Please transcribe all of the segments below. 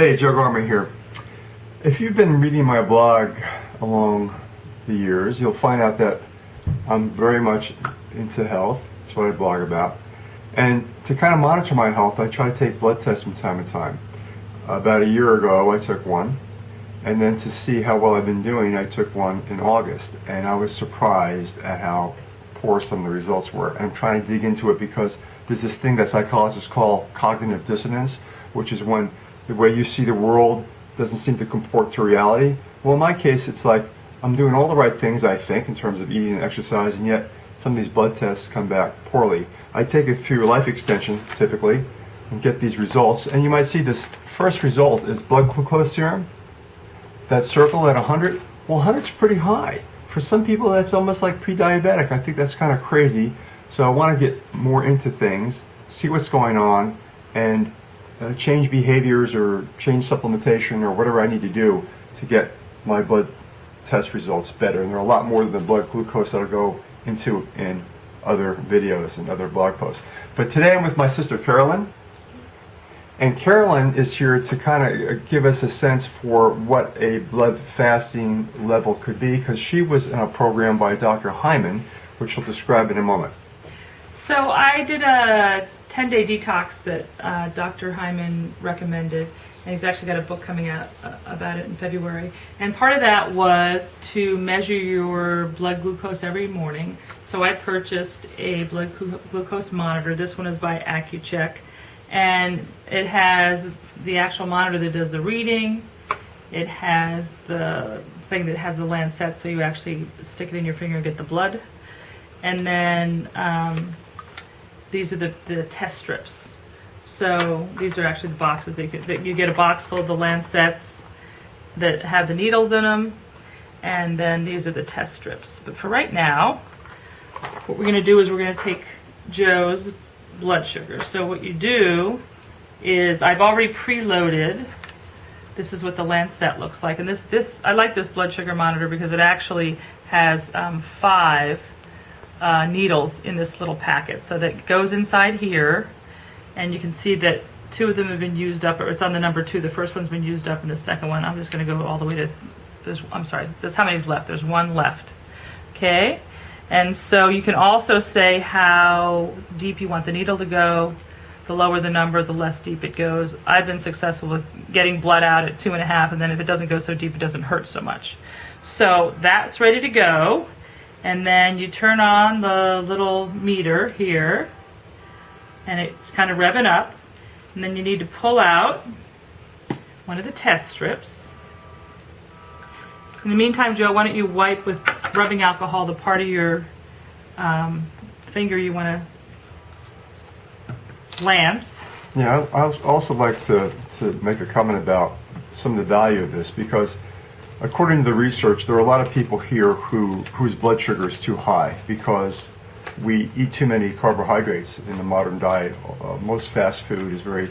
Hey, Joe Garmer here. If you've been reading my blog along the years, you'll find out that I'm very much into health. That's what I blog about. And to kind of monitor my health, I try to take blood tests from time to time. About a year ago, I took one. And then to see how well I've been doing, I took one in August. And I was surprised at how poor some of the results were. And I'm trying to dig into it because there's this thing that psychologists call cognitive dissonance, which is when the way you see the world doesn't seem to comport to reality. Well, in my case, it's like I'm doing all the right things, I think, in terms of eating and exercise, and yet some of these blood tests come back poorly. I take it through life extension, typically, and get these results. And you might see this first result is blood glucose serum. That circle at 100, well, 100 is pretty high. For some people, that's almost like pre-diabetic. I think that's kind of crazy. So I want to get more into things, see what's going on, and change behaviors or change supplementation or whatever I need to do to get my blood test results better. And there are a lot more than the blood glucose that I'll go into in other videos and other blog posts. But today I'm with my sister Carolyn. And Carolyn is here to kind of give us a sense for what a blood fasting level could be, because she was in a program by Dr. Hyman, which she'll describe in a moment. So I did a 10-day detox that Dr. Hyman recommended, and he's actually got a book coming out about it in February. And part of that was to measure your blood glucose every morning. So I purchased a blood glucose monitor. This one is by AccuCheck, and it has the actual monitor that does the reading. It has the thing that has the lancet, so you actually stick it in your finger and get the blood. And then these are the test strips. So these are actually the boxes that you get a box full of the lancets that have the needles in them, and then these are the test strips. But for right now, what we're going to do is we're going to take Joe's blood sugar. So what you do is I've already preloaded. This is what the lancet looks like, and this I like this blood sugar monitor because it actually has 5 needles in this little packet. So that goes inside here, and you can see that 2 of them have been used up, or it's on the number 2. The first one's been used up, and the second one, I'm just going to go all the way to, I'm sorry, that's how many's left. There's 1 left. Okay? And so you can also say how deep you want the needle to go. The lower the number, the less deep it goes. I've been successful with getting blood out at 2.5, and then if it doesn't go so deep, it doesn't hurt so much. So that's ready to go. And then you turn on the little meter here, and it's kind of revving up. And then you need to pull out one of the test strips. In the meantime, Joe, why don't you wipe with rubbing alcohol the part of your finger you want to lance. Yeah, I'd also like to make a comment about some of the value of this, because according to the research, there are a lot of people here whose blood sugar is too high because we eat too many carbohydrates in the modern diet. Most fast food is very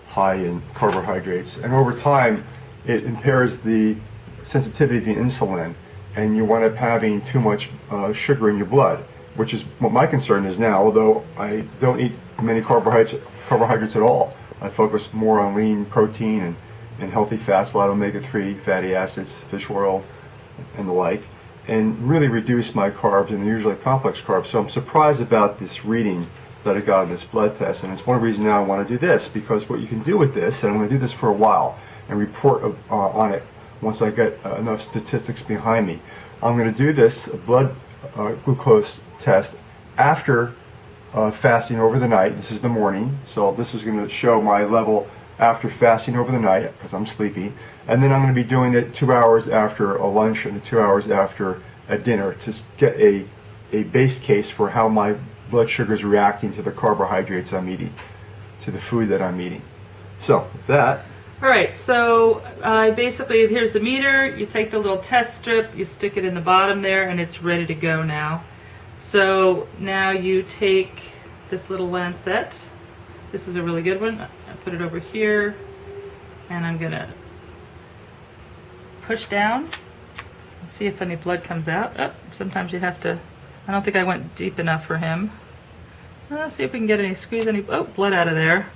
high in carbohydrates, and over time it impairs the sensitivity to insulin, and you wind up having too much sugar in your blood, which is what my concern is now, although I don't eat many carbohydrates at all. I focus more on lean protein and healthy fats, a lot of omega-3 fatty acids, fish oil, and the like, and really reduce my carbs, and usually complex carbs. So I'm surprised about this reading that I got on this blood test, and it's one reason now I want to do this, because what you can do with this, and I'm going to do this for a while and report on it once I get enough statistics behind me. I'm going to do this blood glucose test after fasting over the night. This is the morning, so this is going to show my level after fasting over the night because I'm sleepy, and then I'm going to be doing it 2 hours after a lunch and 2 hours after a dinner to get a base case for how my blood sugar is reacting to the carbohydrates I'm eating, to the food that I'm eating. So with that. All right, so basically here's the meter. You take the little test strip, you stick it in the bottom there, and it's ready to go now. So now you take this little lancet. This is a really good one. I put it over here, and I'm going to push down and see if any blood comes out. Oh, sometimes you have to, I don't think I went deep enough for him. Let's see if we can get any, squeeze any, oh, blood out of there.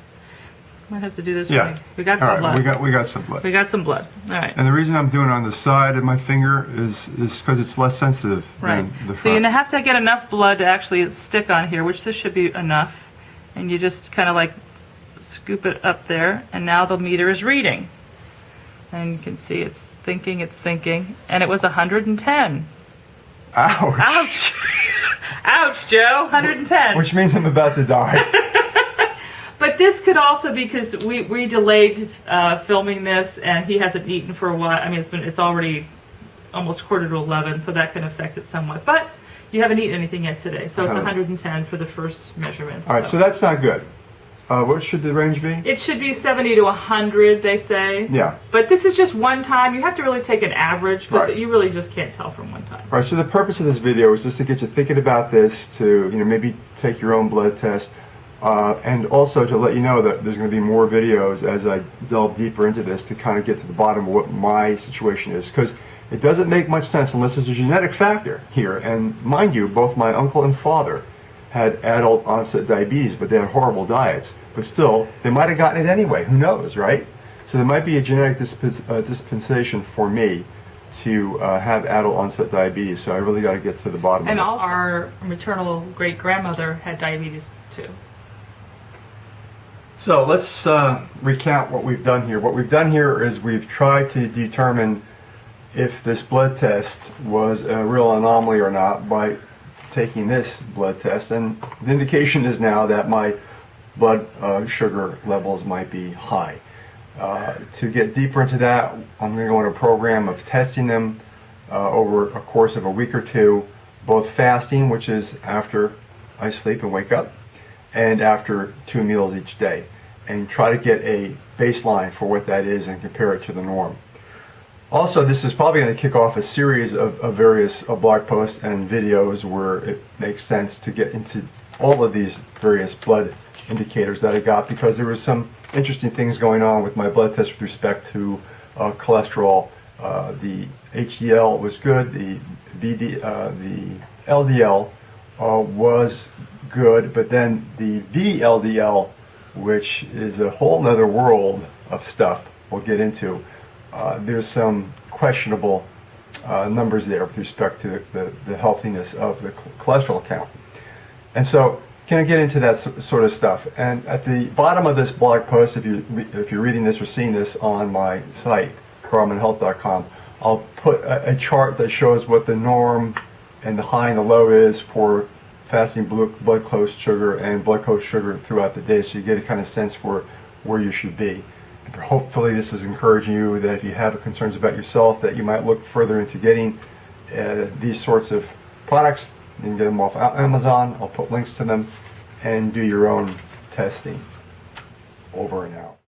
Might have to do this. Yeah. We got All some right, blood. we got some blood. We got some blood. All right. And the reason I'm doing it on the side of my finger is because it's less sensitive Right. than the So front. you have to get enough blood to actually stick on here, which this should be enough. And you just kind of like scoop it up there, and now the meter is reading. And you can see it's thinking, and it was 110. Ouch! Ouch! Ouch, Joe! 110. Which means I'm about to die. But this could also be because we delayed filming this, and he hasn't eaten for a while. I mean, it's already almost 10:45, so that can affect it somewhat. But you haven't eaten anything yet today, so it's 110 for the first measurement. All right, so that's not good. What should the range be? It should be 70 to 100, they say. Yeah. But this is just one time. You have to really take an average, because Right. you really just can't tell from one time. All right, so the purpose of this video is just to get you thinking about this, to maybe take your own blood test, and also to let you know that there's going to be more videos as I delve deeper into this to kind of get to the bottom of what my situation is, because it doesn't make much sense unless there's a genetic factor here. And mind you, both my uncle and father had adult onset diabetes, but they had horrible diets. But still, they might have gotten it anyway. Who knows, right? So there might be a genetic dispensation for me to have adult onset diabetes. So I really got to get to the bottom And of this. all our maternal great-grandmother had diabetes, too. So let's recount what we've done here. What we've done here is we've tried to determine if this blood test was a real anomaly or not by taking this blood test. And the indication is now that my blood sugar levels might be high. To get deeper into that, I'm going to go on a program of testing them over a course of a week or two, both fasting, which is after I sleep and wake up, and after 2 meals each day, and try to get a baseline for what that is and compare it to the norm. Also, this is probably going to kick off a series of various blog posts and videos where it makes sense to get into all of these various blood indicators that I got, because there was some interesting things going on with my blood test with respect to cholesterol. The HDL was good, the LDL was good, but then the VLDL, which is a whole nother world of stuff we'll get into, there's some questionable numbers there with respect to the healthiness of the cholesterol count. And so, can I get into that sort of stuff? And at the bottom of this blog post, if you're reading this or seeing this on my site, carlmanhealth.com, I'll put a chart that shows what the norm and the high and the low is for fasting blood glucose sugar and blood glucose sugar throughout the day, so you get a kind of sense for where you should be. And hopefully this is encouraging you that if you have concerns about yourself, that you might look further into getting these sorts of products. You can get them off Amazon. I'll put links to them, and do your own testing. Over and out.